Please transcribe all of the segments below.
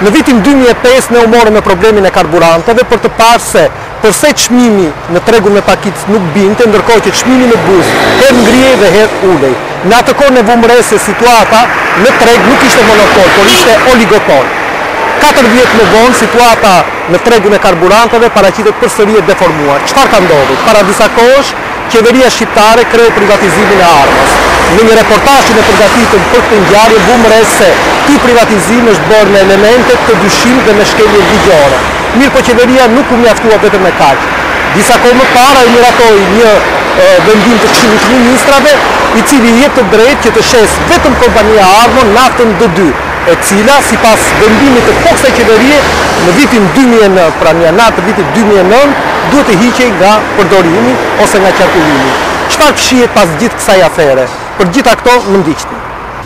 Në vitin 2005 ne u morëm me problemin e karburanteve për të parë se përse çmimi në tregun me pakicë nuk binte, ndërkohë që çmimi në buz herë ngrihej dhe herë ulej. Në atë kohë ne vëmë re se situata në treg nuk ishte monopol, por ishte oligopol. 4 vjet më vonë situata në tregun e karburanteve paraqitet përsëri e deformuar. Çfarë ka ndodhur? Para disa kohësh qeveria shqiptare kreu privatizimin e armës. Në një reportazh që ne përgatitëm për këtë ngjarje vëmë re se ky privatizim është bërë me elemente të dyshim dhe me shkelje ligjore. Mirë po qeveria nuk u mjaftua vetëm me kaq. Disa kohë më para i miratoi një vendim të Këshillit të Ministrave, i cili jep të drejtë që të shes vetëm kompania Armon naftën D2, e cila sipas vendimit të kësaj qeverie në vitin 2009, pra në janar të vitit 2009, duhet të hiqej nga përdorimi ose nga qarkullimi. Çfarë fshihet pas gjithë kësaj afere? Për gjitha këto më ndiqni.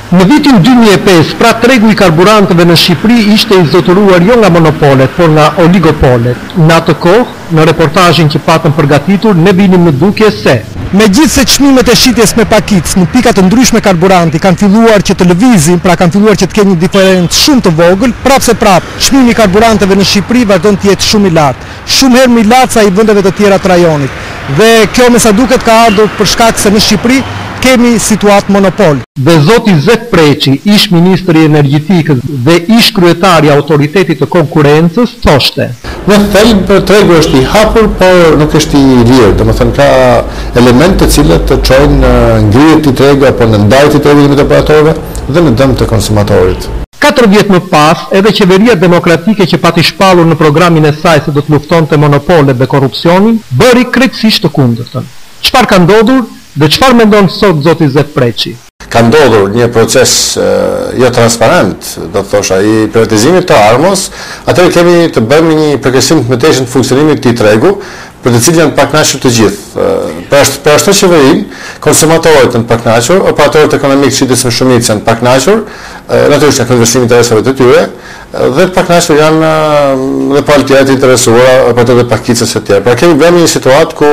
Në vitin 2005, pra tregu i karburanteve në Shqipëri ishte i zotëruar jo nga monopolet, por nga oligopolet. Në atë kohë, në reportazhin që patëm përgatitur, ne vinim në dukje se megjithse çmimet e shitjes me pakicë në pika të ndryshme karburanti kanë filluar që të lëvizin, pra kanë filluar që të kenë një diferencë shumë të vogël, prapse çmimi i karburanteve në Shqipëri vazhdon të jetë shumë i lartë, shumë herë më i lartë sa i vendeve të tjera të rajonit. Dhe kjo me sa duket ka ardhur për shkak se në Shqipëri kemi situatë monopol. Dhe zoti Zef Preçi, ish ministri i energjetikës dhe ish kryetari i autoritetit të konkurrencës, thoshte: Në thelb tregu është i hapur, por nuk është i lirë. Domethënë ka elemente të cilët të çojnë ngrirje të tregu apo në ndarje të tregu me operatorëve dhe në dëm të konsumatorit. 4 vjet më pas, edhe qeveria demokratike që pati shpallur në programin e saj se do të luftonte monopolet dhe korrupsionin, bëri krejtësisht të kundërtën. Çfarë ka ndodhur dhe çfarë mendon sot zoti Zef Preçi? Ka ndodhur një proces jo transparent, do të thosha, i privatizimit të Armos, atëherë kemi të bëjmë një përkesim të mëtejshëm të funksionimit të këtij tregu, për të cilin janë të pakënaqur të gjithë. Për ashtu qeverinë, konsumatorët janë të pakënaqur, operatorët ekonomikë çitës më shumicë janë të pakënaqur, natyrisht ka konversim interesave të tyre, dhe të pakënaqur janë dhe palëtjerët të interesuara, operatorët e pakicës e tjerë. Pra kemi bëjmë një situatë ku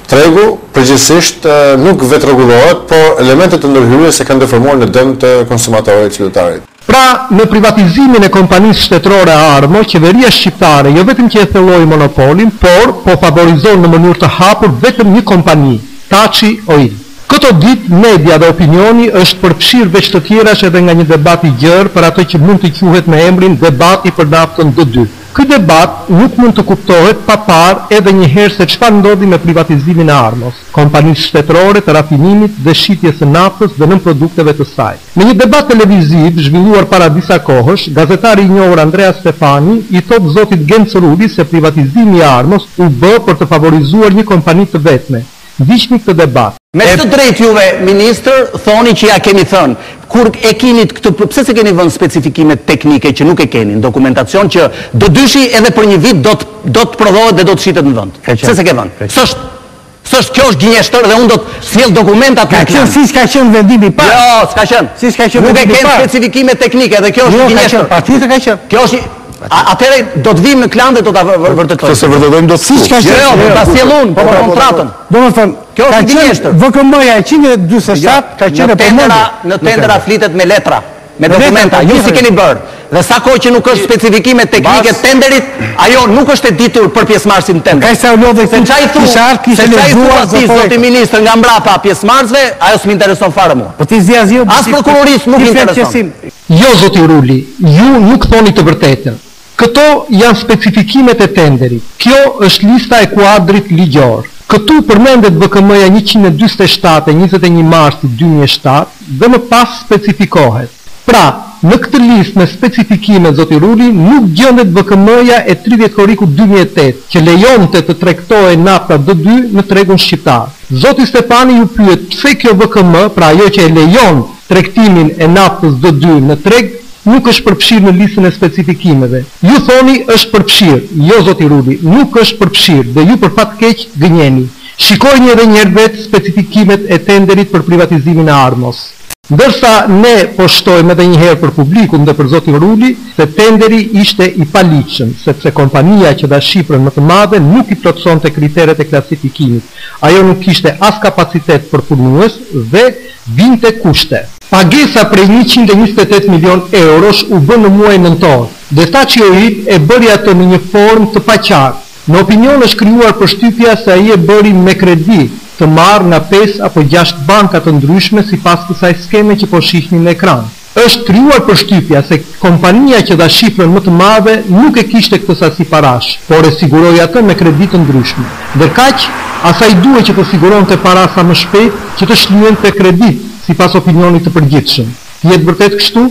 tregu përgjithsisht nuk vetë rregullohet, por elementet të ndërhyrjes e kanë deformuar në dëm të konsumatorit qytetarit. Pra, në privatizimin e kompanisë shtetërore Armo, qeveria shqiptare jo vetëm që e thelloi monopolin, por po favorizon në mënyrë të hapur vetëm një kompani, Taçi Oil. Këto ditë media dhe opinioni është përfshirë veç të tjerash edhe nga një debat i gjerë për ato që mund të quhet me emrin debati për naftën D2. Ky debat nuk mund të kuptohet pa parë edhe një herë se çfarë ndodhi me privatizimin e Armos, kompanisë shtetërore të rafinimit dhe shitjes së naftës dhe nën produkteve të saj. Në një debat televiziv zhvilluar para disa kohësh, gazetari i njohur Andrea Stefani i thot zotit Genco Ruli se privatizimi i Armos u bë për të favorizuar një kompani të vetme. Ndiqni këtë debat. Me të drejtë juve, ministër, thoni që ja kemi thënë, kur e keni këtë, pse se keni vënë specifikimet teknike që nuk e keni, në dokumentacion që do dyshi edhe për një vit do të prodhohet dhe do të shitet në vend. Pse se ke vënë? S'është kjo është gënjeshtër dhe unë do të sjell dokumentat me këtë. Si s'ka qenë vendimi i parë? Jo, s'ka qenë. Si s'ka qenë nuk e keni specifikimet teknike dhe kjo është gënjeshtër. Patjetër ka qenë. Kjo është atëherë do të vim në klan dhe do ta vërtetojmë. Se vërtetojmë do të si s'ka qenë. Jo, ta sjellun për kontratën. Domethënë, kjo është gënjeshtër. VKM-ja e 147 ka qenë në tendera flitet me letra, me dokumenta. Ju si keni bërë. Dhe sa kohë që nuk është specifikimet teknike tenderit, ajo nuk është e ditur për pjesëmarrësin tender. Ka sa u lodhë se çai thua ti zoti ministër nga mbrapa pjesëmarrësve, ajo s'më intereson fare mua. Po ti zgjazi as prokurorisë nuk intereson. Jo zoti Ruli, ju nuk thoni të vërtetën. Këto janë specifikimet e tenderit. Kjo është lista e kuadrit ligjor. Këtu përmendet VKM-ja 147 e 21 marsi 2007 dhe më pas specifikohet. Pra, në këtë listë me specifikime zoti Ruli nuk gjendet VKM-ja e 30 korrikut 2008 që lejonte të tregtohej nafta D2 në tregun shqiptar. Zoti Stefani ju pyet pse kjo VKM, pra ajo që e lejon tregtimin e naftës D2 në treg, nuk është përfshirë në listën e specifikimeve. Ju thoni është përfshirë. Jo zoti Ruli, nuk është përfshirë dhe ju për fat keq gënjeni. Shikojeni edhe një herë vetë specifikimet e tenderit për privatizimin e Armos. Ndërsa ne po shtojmë edhe një herë për publikun dhe për zotin Ruli se tenderi ishte i paligjshëm, sepse kompania që dha shifrën më të madhe nuk i plotësonte kriteret e klasifikimit. Ajo nuk kishte as kapacitet për punues dhe vinte kushte. Pagesa prej 128 milion eurosh u bë në muaj nëntor, dhe Taçi e bëri atë në një formë të paqartë. Në opinion është krijuar përshtypja se ai e bëri me kredi, të marrë nga 5 apo 6 banka të ndryshme sipas kësaj skeme që po shihni në ekran. Është krijuar përshtypja se kompania që dha shifrën më të madhe nuk e kishte këtë sasi parash, por e siguroi atë me kredi të ndryshme. Ndërkaq, asaj duhet që të siguronte para sa më shpejt që të shlyen te kredit, sipas opinionit të përgjithshëm. Jetë vërtet kështu?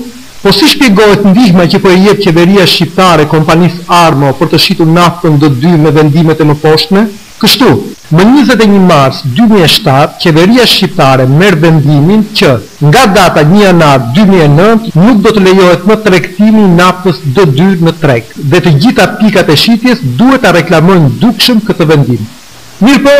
Po si shpjegohet ndihma që po e jep qeveria shqiptare kompanisë Armo për të shitur naftën D2 me vendimet e mëposhtme? Kështu, më 21 mars 2007, qeveria shqiptare merr vendimin që nga data 1 janar 2009 nuk do të lejohet më tregtimi i naftës D2 në treg, dhe të gjitha pikat e shitjes duhet ta reklamojnë dukshëm këtë vendim. Mirëpo,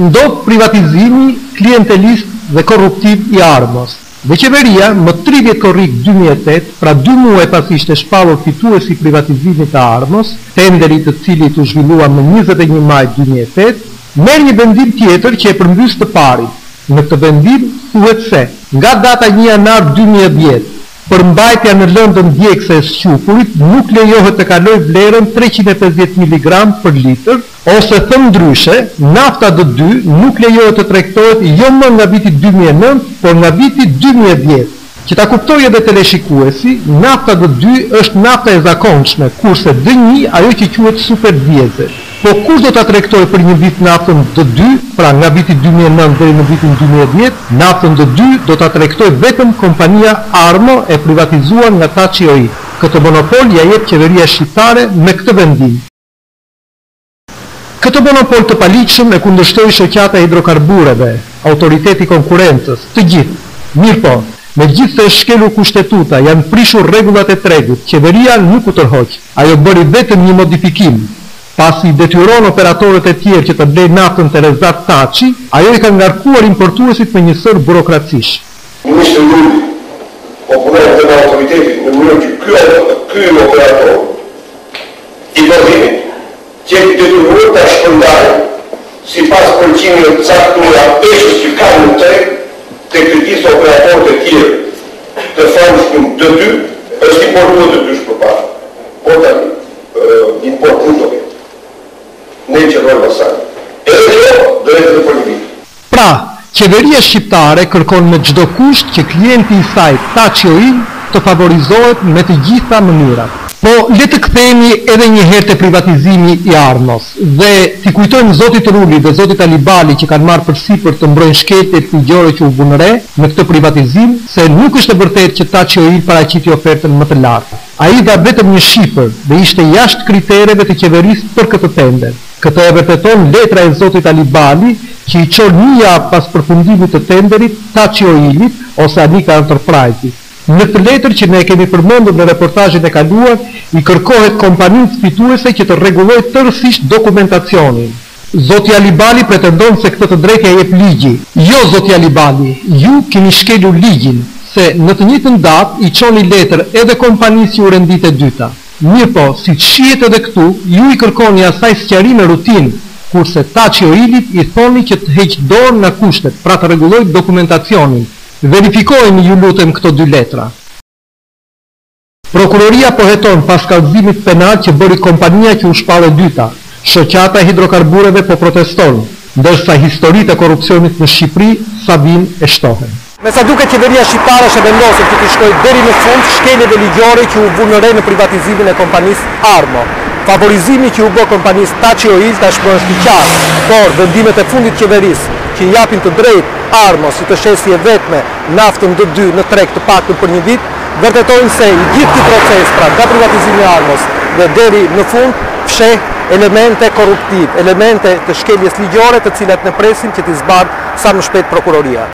ndodh privatizimi klientelist dhe korruptiv i Armos. Dhe qeveria, më 30 korrik 2008, pra 2 muaj pas ishte shpallur fituesi i privatizimit të Armos, tenderi të cilit u zhvillua më 21 maj 2008, merr një vendim tjetër që e përmbys të parin. Në këtë vendim thuhet se nga data 1 janar 2010, përmbajtja në lëndën djegëse e squpullit nuk lejohet të kalojë vlerën 350 mg për litër, ose thënë ndryshe, nafta D2 nuk lejohet të tregtohet jo më nga viti 2009, por nga viti 2010. Që ta kuptoj edhe teleshikuesi, nafta D2 është nafta e zakonshme, kurse D1 ajo që quhet super diesel. Po kush do ta tregtoj për një vit naftën D2, pra nga viti 2009 deri në vitin 2010, naftën D2 do ta tregtoj vetëm kompania Armo e privatizuar nga Taçi. Këtë monopol ja jep qeveria shqiptare me këtë vendim. Këtë monopol të paligjshëm e kundërshtoi shoqata e hidrokarbureve, autoriteti i konkurrencës, të gjithë. Mirëpo, megjithëse është shkelur kushtetuta, janë prishur rregullat e tregut, qeveria nuk u tërhoq. Ajo bëri vetëm një modifikim. Pasi detyron operatorët e tjerë që të blejnë naftën të Rezat Taçi, ajo i ka ngarkuar importuesit me një sër burokracish. Ministri Luli, oponent dhe autoritetit në mënyrë që ky operator i vazhdimit që e detyruar të shpërndajë sipas përqindjeve të caktuara peshës që kanë në treg të gjithë operatorët e tjerë të famshëm D2 është importuar të dysh përpara. Po tani import nuk do ne që rrëllë pasaj. Edhe kjo, drejtë dhe për një vit. Pra, qeveria shqiptare kërkon me çdo kusht që klienti i saj Taçi të favorizohet me të gjitha mënyrat. Po, le të kthehemi edhe një herë te privatizimi i Armos dhe t'i kujtojmë zotit Ruli dhe zotit Alibali që kanë marrë përsipër të mbrojnë shkeljet ligjore që u bën re me këtë privatizim, se nuk është e vërtetë që Taçi paraqiti ofertën më të lartë. Ai dha vetëm një shifër dhe ishte jashtë kritereve të qeverisë për këtë tender. Këtë e vërteton letra e zotit Alibali që i çon një javë pas përfundimit të tenderit Taçi ose Anika Enterprises. Në të letër që ne kemi përmendur në reportazhin e kaluar, i kërkohet kompanisë fituese që të rregullojë tërësisht dokumentacionin. Zoti Alibali pretendon se këtë të drejtë ja jep ligji. Jo, zoti Alibali, ju keni shkelur ligjin, se në të njëjtën datë i çoni letër edhe kompanisë që u rendit e dyta. Mirëpo, siç shihet edhe këtu, ju i kërkoni asaj sqarime rutinë, kurse Taçi i thoni që të heq dorë nga kushtet, pra të rregullojë dokumentacionin. Verifikojeni ju lutem këto dy letra. Prokuroria po heton pas kallëzimit penal që bëri kompania që u shpall e dyta. Shoqata e hidrokarbureve po proteston, ndërsa historitë e korrupsionit në Shqipëri sa vinë e shtohen. Me sa duket qeveria shqiptare është e vendosur që të shkojë deri në fund shkeljeve ligjore që u vënë re në privatizimin e kompanisë Armo. Favorizimi që u bë kompanisë Taçi tashmë është i qartë, por vendimet e fundit të qeverisë që i japin të drejtë Armo si të shesje vetme naftën D2 në treg të paktën për një vit, vërtetojnë se i gjithë ky proces, pra nga privatizimi i Armos dhe deri në fund, fsheh elemente korruptive, elemente të shkeljes ligjore të cilat ne presim që t'i zbardhë sa më shpejt prokuroria.